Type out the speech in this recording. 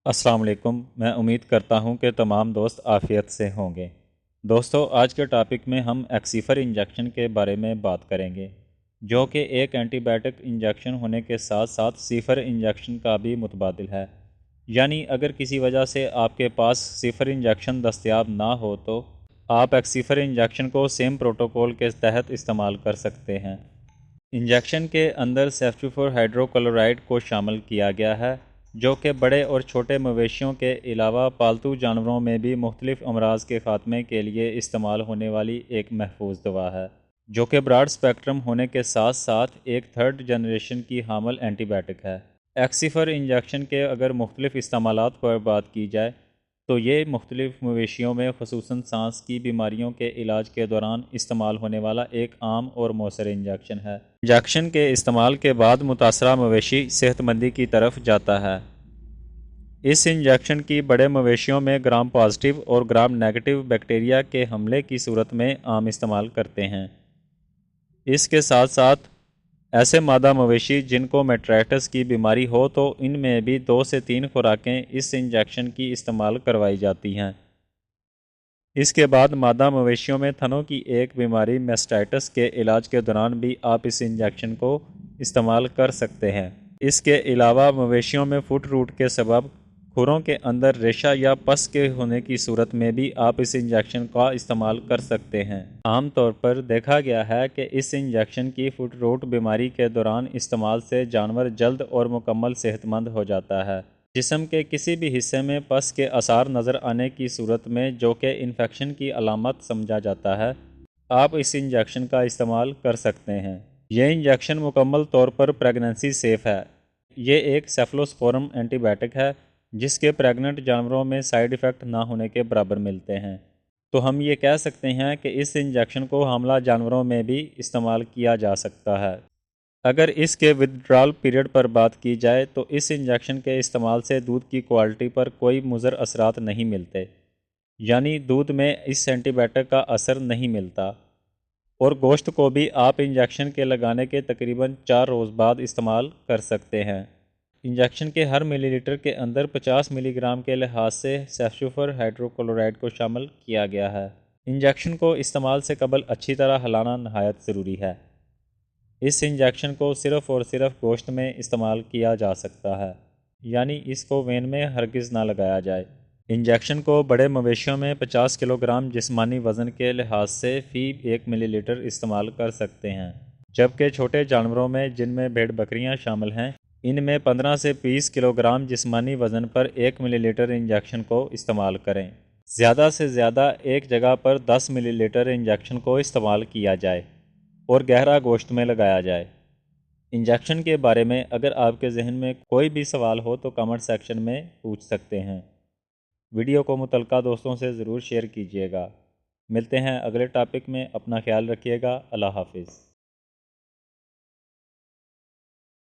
السلام علیکم۔ میں امید کرتا ہوں کہ تمام دوست عافیت سے ہوں گے۔ دوستو، آج کے ٹاپک میں ہم ایکسیفر انجیکشن کے بارے میں بات کریں گے، جو کہ ایک اینٹی بائیوٹک انجیکشن ہونے کے ساتھ ساتھ سیفر انجیکشن کا بھی متبادل ہے۔ یعنی اگر کسی وجہ سے آپ کے پاس سیفر انجیکشن دستیاب نہ ہو تو آپ ایکسیفر انجیکشن کو سیم پروٹوکول کے تحت استعمال کر سکتے ہیں۔ انجیکشن کے اندر سیفٹوفور ہائیڈروکلورائڈ کو شامل کیا گیا ہے، جو کہ بڑے اور چھوٹے مویشیوں کے علاوہ پالتو جانوروں میں بھی مختلف امراض کے خاتمے کے لیے استعمال ہونے والی ایک محفوظ دوا ہے، جو کہ براڈ اسپیکٹرم ہونے کے ساتھ ساتھ ایک تھرڈ جنریشن کی حامل اینٹی بائیوٹک ہے۔ ایکسیفر انجیکشن کے اگر مختلف استعمالات پر بات کی جائے تو یہ مختلف مویشیوں میں خصوصاً سانس کی بیماریوں کے علاج کے دوران استعمال ہونے والا ایک عام اور مؤثر انجیکشن ہے۔ انجیکشن کے استعمال کے بعد متاثرہ مویشی صحت مندی کی طرف جاتا ہے۔ اس انجیکشن کی بڑے مویشیوں میں گرام پازیٹیو اور گرام نیگیٹو بیکٹیریا کے حملے کی صورت میں عام استعمال کرتے ہیں۔ اس کے ساتھ ساتھ ایسے مادہ مویشی جن کو میٹرائٹس کی بیماری ہو تو ان میں بھی 2 سے 3 خوراکیں اس انجیکشن کی استعمال کروائی جاتی ہیں۔ اس کے بعد مادہ مویشیوں میں تھنوں کی ایک بیماری میسٹائٹس کے علاج کے دوران بھی آپ اس انجیکشن کو استعمال کر سکتے ہیں۔ اس کے علاوہ مویشیوں میں فٹ روٹ کے سبب کھروں کے اندر ریشہ یا پس کے ہونے کی صورت میں بھی آپ اس انجیکشن کا استعمال کر سکتے ہیں۔ عام طور پر دیکھا گیا ہے کہ اس انجیکشن کی فٹ روٹ بیماری کے دوران استعمال سے جانور جلد اور مکمل صحت مند ہو جاتا ہے۔ جسم کے کسی بھی حصے میں پس کے آثار نظر آنے کی صورت میں، جو کہ انفیکشن کی علامت سمجھا جاتا ہے، آپ اس انجیکشن کا استعمال کر سکتے ہیں۔ یہ انجیکشن مکمل طور پر پریگننسی سیف ہے۔ یہ ایک سیفلوسپورم اینٹی بائیوٹک ہے جس کے پریگننٹ جانوروں میں سائیڈ ایفیکٹ نہ ہونے کے برابر ملتے ہیں۔ تو ہم یہ کہہ سکتے ہیں کہ اس انجیکشن کو حاملہ جانوروں میں بھی استعمال کیا جا سکتا ہے۔ اگر اس کے ودڈرال پیریڈ پر بات کی جائے تو اس انجیکشن کے استعمال سے دودھ کی کوالٹی پر کوئی مضر اثرات نہیں ملتے، یعنی دودھ میں اس اینٹی بائیوٹک کا اثر نہیں ملتا، اور گوشت کو بھی آپ انجیکشن کے لگانے کے تقریباً 4 روز بعد استعمال کر سکتے ہیں۔ انجیکشن کے ہر ملی لیٹر کے اندر 50 ملی گرام کے لحاظ سے سیفٹوفور ہائیڈروکلورائڈ کو شامل کیا گیا ہے۔ انجیکشن کو استعمال سے قبل اچھی طرح ہلانا نہایت ضروری ہے۔ اس انجیکشن کو صرف اور صرف گوشت میں استعمال کیا جا سکتا ہے، یعنی اس کو وین میں ہرگز نہ لگایا جائے۔ انجیکشن کو بڑے مویشیوں میں 50 کلو گرام جسمانی وزن کے لحاظ سے فی 1 ملی لیٹر استعمال کر سکتے ہیں، جبکہ چھوٹے جانوروں میں جن میں بھیڑ بکریاں شامل ہیں، ان میں 15 سے 20 کلو گرام جسمانی وزن پر 1 ملی لیٹر انجیکشن کو استعمال کریں۔ زیادہ سے زیادہ ایک جگہ پر 10 ملی لیٹر انجیکشن کو استعمال کیا جائے اور گہرا گوشت میں لگایا جائے۔ انجیکشن کے بارے میں اگر آپ کے ذہن میں کوئی بھی سوال ہو تو کمنٹ سیکشن میں پوچھ سکتے ہیں۔ ویڈیو کو متعلقہ دوستوں سے ضرور شیئر کیجیے گا۔ ملتے ہیں اگلے ٹاپک میں، اپنا خیال رکھیے گا۔ اللہ حافظ۔